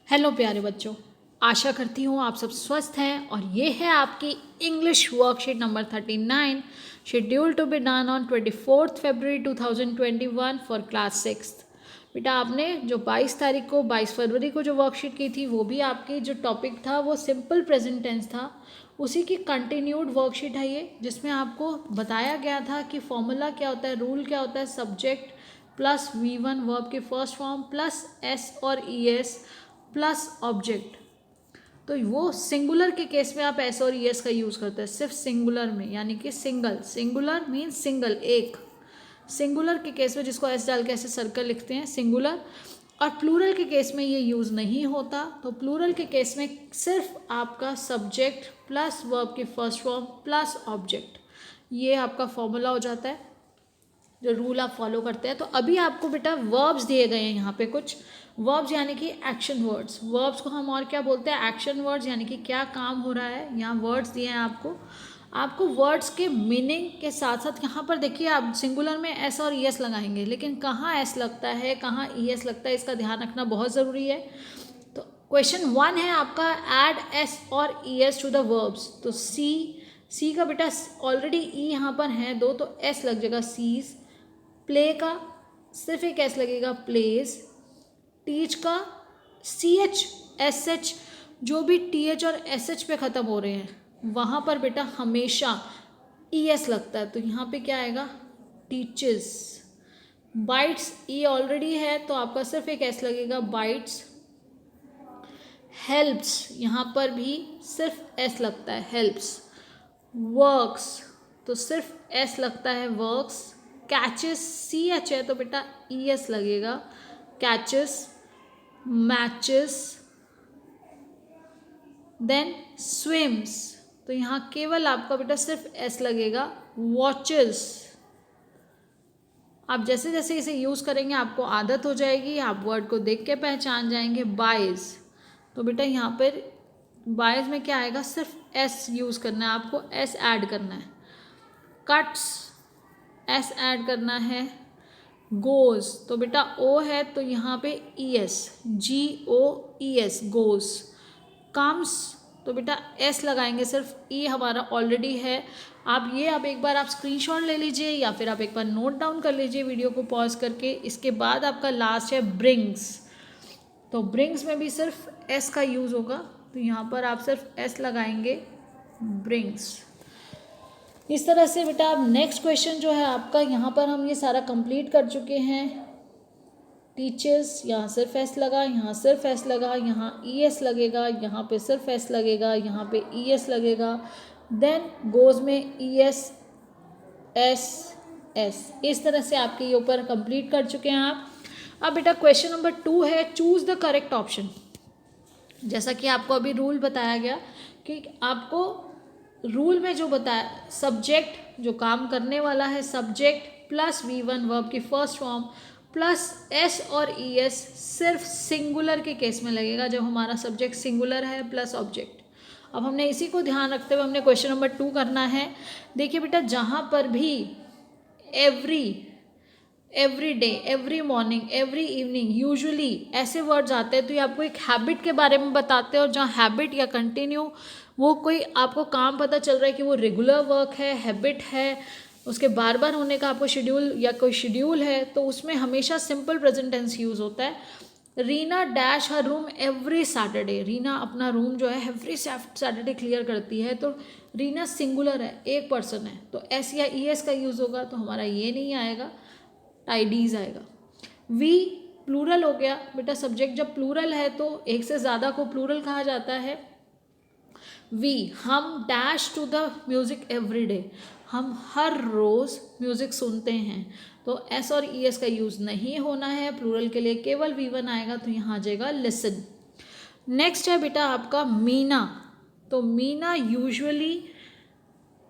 Hello प्यारे बच्चों, आशा करती हूँ आप सब स्वस्थ हैं और ये है आपकी English worksheet number 39 schedule to be done on 24 February 2021 for class 6। बेटा आपने जो 22 तारीख को 22 फरवरी को जो वर्कशीट की थी वो भी आपकी जो टॉपिक था वो सिंपल प्रेजेंट टेंस था। उसी की कंटिन्यूड वर्कशीट है ये, जिसमें आपको बताया गया था कि फॉर्मूला क्या होता है, रूल क्या होता है, सब्जेक्ट प्लस V1 वर्ब की फर्स्ट फॉर्म प्लस S और ES प्लस ऑब्जेक्ट। तो वो सिंगुलर के केस में आप एस और ES का यूज़ करते हैं, सिर्फ सिंगुलर में, यानी कि सिंगुलर मीन्स सिंगल, एक। सिंगुलर के केस में जिसको एस डाल के ऐसे सर्कल लिखते हैं सिंगुलर, और प्लूरल के केस में ये यूज़ नहीं होता। तो प्लूरल के केस में सिर्फ आपका सब्जेक्ट प्लस वर्ब की फर्स्ट फॉर्म प्लस ऑब्जेक्ट, ये आपका फॉर्मूला हो जाता है, जो रूल आप फॉलो करते हैं। तो अभी आपको बेटा वर्ब्स दिए गए हैं यहाँ पे, कुछ वर्ब्स यानी कि एक्शन वर्ड्स। वर्ब्स को हम और क्या बोलते हैं, एक्शन वर्ड्स, यानी कि क्या काम हो रहा है। यहाँ वर्ड्स दिए हैं आपको वर्ड्स के मीनिंग के साथ साथ यहाँ पर देखिए, आप सिंगुलर में एस और ES लगाएंगे, लेकिन कहाँ एस लगता है कहाँ ES लगता है, इसका ध्यान रखना बहुत ज़रूरी है। तो क्वेश्चन 1 है आपका, ऐड एस और ES टू द वर्ब्स। तो सी का बेटा ऑलरेडी ई यहाँ पर है दो, तो एस लग जाएगा सीज। प्ले का सिर्फ एक एस लगेगा, प्लेज। टीच का CH SH, जो भी TH और SH पे ख़त्म हो रहे हैं वहाँ पर बेटा हमेशा ES लगता है, तो यहाँ पे क्या आएगा, टीचेस। बाइट्स ई ऑलरेडी है तो आपका सिर्फ एक एस लगेगा, बाइट्स। हेल्प्स, यहाँ पर भी सिर्फ एस लगता है, हेल्प्स। वर्क्स, तो सिर्फ एस लगता है, वर्क्स। कैचेस CH है तो बेटा ES लगेगा, कैचेस। मैचेस, देन स्विम्स, तो यहाँ केवल आपका बेटा सिर्फ एस लगेगा। वॉचेस, आप जैसे जैसे इसे यूज़ करेंगे आपको आदत हो जाएगी, आप वर्ड को देख के पहचान जाएंगे। बाइज, तो बेटा यहाँ पर बाइज में क्या आएगा, सिर्फ एस यूज़ करना है, आपको एस ऐड करना है। कट्स, एस ऐड करना है। गोज, तो बेटा ओ है तो यहाँ पे ES, GOES, गोज। कम्स, तो बेटा एस लगाएंगे, सिर्फ ई हमारा ऑलरेडी है। आप एक बार आप स्क्रीनशॉट ले लीजिए या फिर आप एक बार नोट डाउन कर लीजिए वीडियो को पॉज करके। इसके बाद आपका लास्ट है ब्रिंग्स, तो ब्रिंग्स में भी सिर्फ एस का यूज़ होगा, तो यहाँ पर आप सिर्फ एस लगाएंगे, ब्रिंग्स। इस तरह से बेटा अब नेक्स्ट क्वेश्चन जो है आपका, यहाँ पर हम ये सारा कंप्लीट कर चुके हैं। टीचर्स, यहाँ सिर्फ एस लगा, यहाँ सिर्फ एस लगा, यहाँ ES लगेगा, यहाँ पे सिर्फ एस लगेगा, यहाँ पे ES लगेगा। देन गोज में ES S S, इस तरह से आपके ये ऊपर कंप्लीट कर चुके हैं आप। अब बेटा क्वेश्चन नंबर 2 है, चूज द करेक्ट ऑप्शन। जैसा कि आपको अभी रूल बताया गया कि आपको रूल में जो बताया, सब्जेक्ट जो काम करने वाला है, सब्जेक्ट प्लस V1 वर्ब की फर्स्ट फॉर्म प्लस S और ES सिर्फ सिंगुलर के केस में लगेगा, जब हमारा सब्जेक्ट सिंगुलर है प्लस ऑब्जेक्ट। अब हमने इसी को ध्यान रखते हुए हमने क्वेश्चन नंबर 2 करना है। देखिए बेटा, जहाँ पर भी every day, every morning, every evening, usually ऐसे वर्ड्स आते हैं तो ये आपको एक हैबिट के बारे में बताते हैं। और जहाँ हैबिट या कंटिन्यू, वो कोई आपको काम पता चल रहा है कि वो रेगुलर वर्क है, हैबिट है, उसके बार बार होने का आपको शेड्यूल या कोई शेड्यूल है, तो उसमें हमेशा सिंपल प्रेजेंट टेंस यूज़ होता है। Reena dash her room every Saturday, Reena अपना रूम जो है एवरी सैटरडे क्लियर करती है, तो रीना सिंगुलर है, एक पर्सन है, तो एस या ES का यूज़ होगा, तो हमारा ये नहीं आएगा, टाइडीज आएगा। वी प्लूरल हो गया बेटा, सब्जेक्ट जब प्लूरल है तो एक से ज़्यादा को प्लूरल कहा जाता है। वी, हम dance to the music every day, हम हर रोज़ म्यूज़िक सुनते हैं, तो S और ES का यूज़ नहीं होना है, प्लूरल के लिए केवल V1 आएगा, तो यहाँ आ जाएगा लिसन। नेक्स्ट है बेटा आपका मीना, तो Meena usually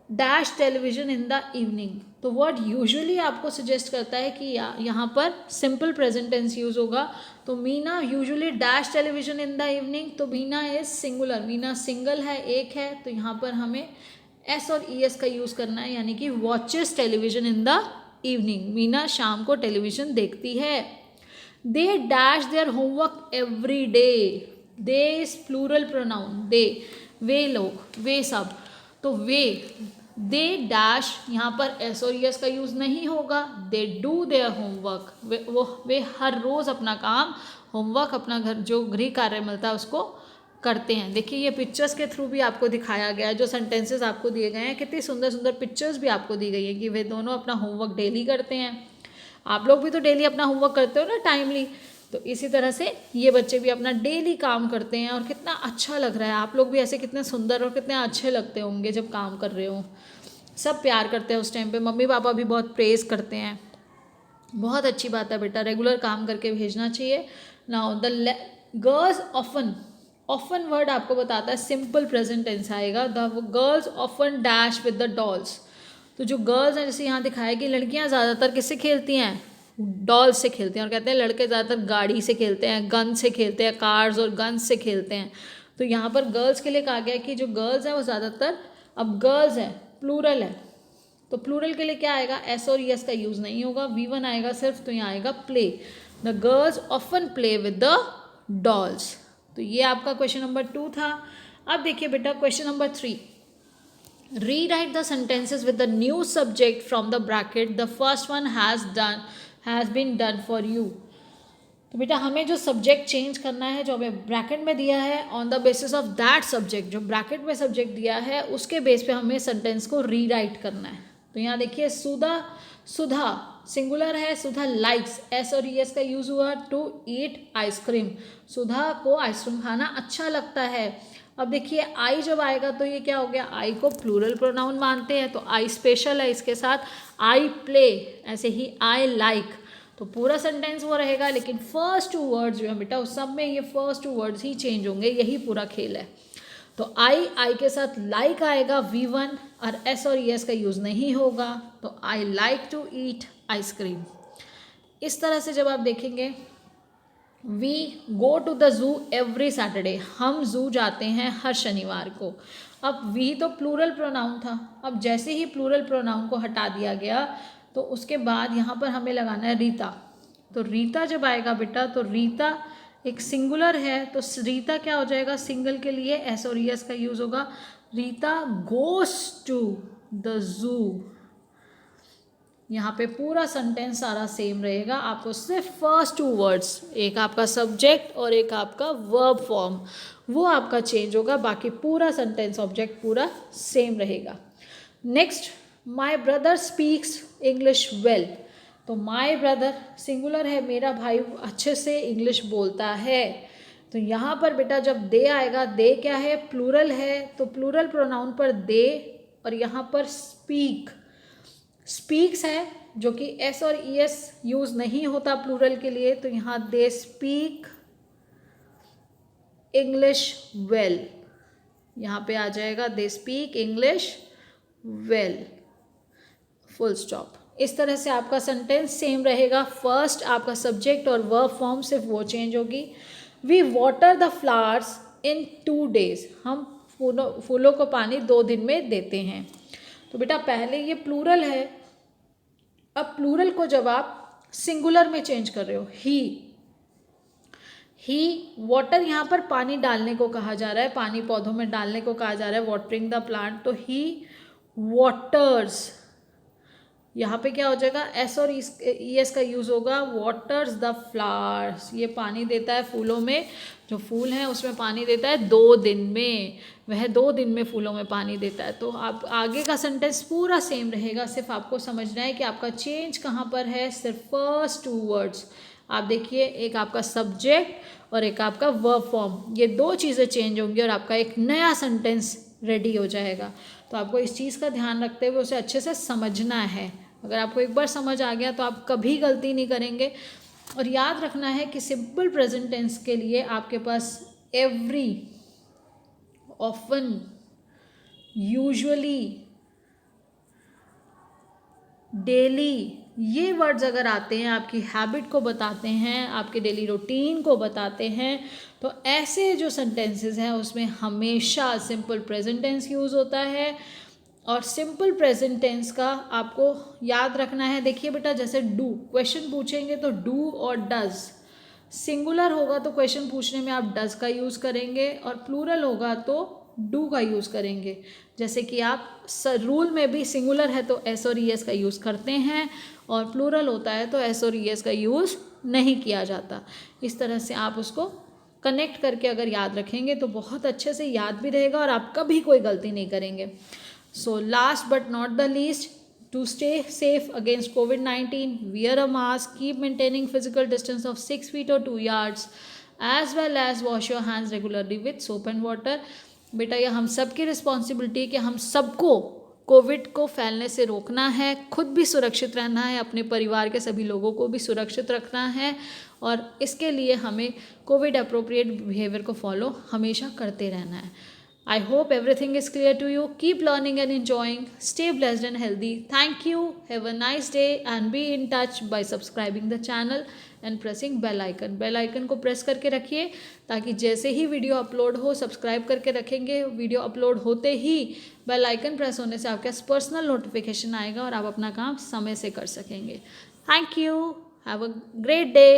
dash television in the evening, तो वर्ड यूजुअली आपको सजेस्ट करता है कि यहाँ पर सिंपल प्रेजेंट टेंस यूज़ होगा। तो Meena usually dash television in the evening, तो Meena is singular, Meena single है, एक है, तो यहाँ पर हमें S और ES का यूज़ करना है, यानी कि watches television in the evening, Meena शाम को टेलीविज़न देखती है। They dash their homework every day, they is plural pronoun, they, वे लोग, वे सब, तो वे, दे डैश, यहाँ पर एस और यस का यूज़ नहीं होगा, दे डू देयर होमवर्क, वे हर रोज़ अपना काम, होमवर्क, अपना घर जो गृह कार्य मिलता है उसको करते हैं। देखिए ये पिक्चर्स के थ्रू भी आपको दिखाया गया है, जो सेंटेंसेस आपको दिए गए हैं कितनी सुंदर सुंदर पिक्चर्स भी आपको दी गई है कि वे दोनों अपना होमवर्क डेली करते हैं। आप लोग भी तो डेली अपना होमवर्क करते हो ना टाइमली, तो इसी तरह से ये बच्चे भी अपना डेली काम करते हैं और कितना अच्छा लग रहा है। आप लोग भी ऐसे कितने सुंदर और कितने अच्छे लगते होंगे जब काम कर रहे हो। सब प्यार करते हैं उस टाइम पे, मम्मी पापा भी बहुत प्रेज़ करते हैं। बहुत अच्छी बात है बेटा, रेगुलर काम करके भेजना चाहिए। Now the girls often, often word आपको बताता है सिंपल प्रेजेंट टेंस आएगा। The girls often dash with the dolls, तो जो गर्ल्स हैं जैसे यहाँ दिखाया कि लड़कियाँ ज़्यादातर किससे खेलती हैं, डॉल्स से खेलते हैं, और कहते हैं लड़के ज़्यादातर गाड़ी से खेलते हैं, गन से खेलते हैं, कार्स और गन्स से खेलते हैं। तो यहाँ पर गर्ल्स के लिए कहा गया कि जो गर्ल्स हैं वो ज़्यादातर, अब गर्ल्स है प्लूरल है, तो प्लूरल के लिए क्या आएगा, एस और यस का यूज़ नहीं होगा, V1 आएगा सिर्फ, तो यहाँ आएगा play. The girls often play with the dolls. तो ये आपका क्वेश्चन नंबर 2 था। अब देखिए बेटा question number 3, rewrite the sentences with the new subject from the bracket, the first one has been done for you। तो बेटा हमें जो सब्जेक्ट चेंज करना है, जो हमें ब्रैकेट में दिया है, on the basis of that subject, जो ब्रैकेट में सब्जेक्ट दिया है उसके बेस पे हमें सेंटेंस को रीराइट करना है। तो यहाँ देखिए सुधा, सुधा सिंगुलर है, सुधा लाइक्स, एस और एस का यूज़ हुआ, टू ईट आइसक्रीम, सुधा को आइसक्रीम खाना अच्छा लगता है। अब देखिए आई जब आएगा तो ये क्या हो गया, आई को प्लूरल प्रोनाउन मानते हैं, तो आई स्पेशल है इसके साथ, आई प्ले, ऐसे ही आई लाइक, तो पूरा सेंटेंस वो रहेगा, लेकिन फर्स्ट 2 वर्ड्स जो है बेटा उस सब में ये फर्स्ट 2 वर्ड्स ही चेंज होंगे, यही पूरा खेल है। तो आई के साथ लाइक आएगा V1, और एस और एस का यूज़ नहीं होगा, तो I like to eat ice cream. इस तरह से जब आप देखेंगे, we go to the zoo every Saturday, हम जू जाते हैं हर शनिवार को। अब वी तो प्लूरल प्रोनाउन था, अब जैसे ही प्लूरल प्रोनाउन को हटा दिया गया तो उसके बाद यहाँ पर हमें लगाना है रीता। तो रीता जब आएगा बेटा, तो रीता एक सिंगुलर है, तो रीता क्या हो जाएगा, सिंगल के लिए एस और एस का यूज़ होगा, रीता गोस टू द जू। यहाँ पे पूरा सेंटेंस सारा सेम रहेगा, आपको सिर्फ फर्स्ट 2 वर्ड्स, एक आपका सब्जेक्ट और एक आपका वर्ब फॉर्म, वो आपका चेंज होगा, बाकी पूरा सेंटेंस ऑब्जेक्ट पूरा सेम रहेगा। Next, my brother speaks English well, तो माई ब्रदर सिंगुलर है, मेरा भाई अच्छे से इंग्लिश बोलता है। तो यहाँ पर बेटा जब दे आएगा, दे क्या है, प्लूरल है, तो प्लूरल प्रोनाउन पर दे, और यहाँ पर स्पीक, स्पीक्स है जो कि एस और एस यूज़ नहीं होता प्लूरल के लिए, तो यहाँ दे स्पीक इंग्लिश वेल, यहाँ पे आ जाएगा they speak English well, full stop. इस तरह से आपका सेंटेंस सेम रहेगा, फर्स्ट आपका सब्जेक्ट और वर्ब फॉर्म सिर्फ वो चेंज होगी। We water the flowers in 2 days, हम फूलों को पानी 2 दिन में देते हैं। तो बेटा पहले ये प्लूरल है, अब प्लूरल को जब आप सिंगुलर में चेंज कर रहे हो, ही वाटर यहाँ पर पानी डालने को कहा जा रहा है, पानी पौधों में डालने को कहा जा रहा है, वाटरिंग द प्लांट, तो ही वाटर्स, यहाँ पे क्या हो जाएगा, एस और एस का यूज़ होगा, वाटर्स द फ्लावर्स, ये पानी देता है फूलों में, जो फूल हैं उसमें पानी देता है 2 दिन में, वह 2 दिन में फूलों में पानी देता है। तो आप आगे का सेंटेंस पूरा सेम रहेगा, सिर्फ आपको समझना है कि आपका चेंज कहाँ पर है, सिर्फ फर्स्ट 2 वर्ड्स। आप देखिए एक आपका सब्जेक्ट और एक आपका वर्ब फॉर्म, ये 2 चीज़ें चेंज होंगी और आपका एक नया सेंटेंस रेडी हो जाएगा। तो आपको इस चीज़ का ध्यान रखते हुए उसे अच्छे से समझना है। अगर आपको एक बार समझ आ गया तो आप कभी गलती नहीं करेंगे। और याद रखना है कि सिंपल प्रेजेंट टेंस के लिए आपके पास एवरी, ऑफन, यूजुअली, डेली, ये वर्ड्स अगर आते हैं, आपकी हैबिट को बताते हैं, आपके डेली रूटीन को बताते हैं, तो ऐसे जो सेंटेंसेस हैं उसमें हमेशा सिंपल प्रेजेंट टेंस यूज़ होता है। और सिंपल प्रेजेंट टेंस का आपको याद रखना है, देखिए बेटा जैसे डू, क्वेश्चन पूछेंगे तो डू और डज, सिंगुलर होगा तो क्वेश्चन पूछने में आप डज का यूज़ करेंगे और प्लूरल होगा तो डू का यूज़ करेंगे। जैसे कि आप रूल में भी सिंगुलर है तो एस और ई एस का यूज़ करते हैं और प्लूरल होता है तो एस और ई एस का यूज़ नहीं किया जाता। इस तरह से आप उसको कनेक्ट करके अगर याद रखेंगे तो बहुत अच्छे से याद भी रहेगा और आप कभी कोई गलती नहीं करेंगे। So last but not the least, to stay safe against COVID-19, wear a mask, keep maintaining physical distance of 6 feet or 2 yards, as well as wash your hands regularly with soap and water. बेटा ये हम सब की responsibility है कि हम सबको Covid को फैलने से रोकना है, खुद भी सुरक्षित रहना है, अपने परिवार के सभी लोगों को भी सुरक्षित रखना है और इसके लिए हमें कोविड अप्रोप्रिएट बिहेवियर को फॉलो हमेशा करते रहना है। I hope everything is clear to you. Keep learning and enjoying. Stay blessed and healthy. Thank you. Have a nice day and be in touch by subscribing the channel and pressing bell icon. Bell icon को press करके रखिए ताकि जैसे ही video upload हो, subscribe करके रखेंगे, video upload होते ही bell icon press होने से आपके पर्सनल नोटिफिकेशन आएगा और आप अपना काम समय से कर सकेंगे। Thank you. Have a great day.